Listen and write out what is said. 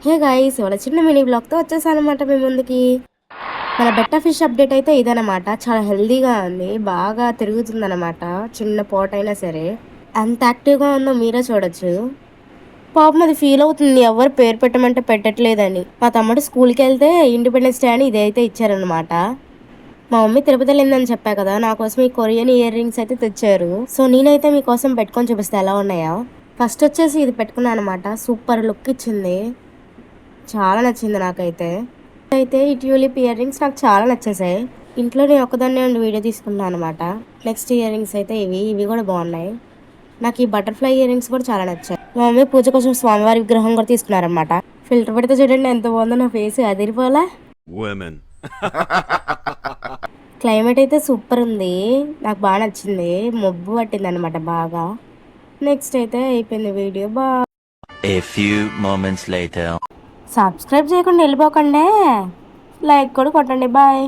Hey guys, ఇవాళ చిన్న mini బ్లాగ్తో వచ్చేసానమాట మీ ముందుకి. మన బెట్ట ఫిష్ అప్డేట్ అయితే ఇదనమాట. చాలా హెల్దీగా ఉంది, బాగా తిరుగుతుందనమాట. చిన్న పోట్ అయినా సరే ఎంత యాక్టివ్గా ఉందో మీరే చూడొచ్చు. పాపం అది ఫీల్ అవుతుంది ఎవరు పేరు పెట్టమంటే పెట్టట్లేదని. మా తమ్ముడు స్కూల్కి వెళ్తే ఇండిపెండెన్స్ డే అని ఇదైతే ఇచ్చారనమాట. మా మమ్మీ తిరుపతి వెళ్ళిందని చెప్పా కదా, నా కోసం ఈ కొరియన్ ఇయర్ రింగ్స్ అయితే తెచ్చారు. సో నేనైతే మీకోసం పెట్టుకొని చూపిస్తే ఎలా ఉన్నాయో. ఫస్ట్ వచ్చేసి ఇది పెట్టుకున్నాను అనమాట. సూపర్ లుక్ ఇచ్చింది, చాలా నచ్చింది నాకైతే. ఈ ట్యూలిప్ ఇయర్ రింగ్స్ నాకు చాలా నచ్చేసాయి. ఇంట్లో నేను ఒక్కదాన్నే ఉండి వీడియో తీసుకున్నాను అనమాట. నెక్స్ట్ ఇయర్ రింగ్స్ అయితే ఇవి కూడా బాగున్నాయి. నాకు ఈ బటర్ఫ్లై ఇయర్ రింగ్స్ కూడా చాలా నచ్చాయి. మా మమ్మీ పూజ కోసం స్వామివారి విగ్రహం కూడా తీసుకున్నారనమాట. ఫిల్టర్ పెడితే చూడండి ఎంత బాగుందో, నా ఫేస్ అదిరిపోలా. క్లైమేట్ అయితే సూపర్ ఉంది, నాకు బాగా నచ్చింది. మబ్బు పట్టింది అనమాట బాగా. నెక్స్ట్ అయితే అయిపోయింది వీడియో. సబ్స్క్రైబ్ చేయకుండా వెళ్ళిపోకండి, లైక్ కూడా కొట్టండి. బాయ్.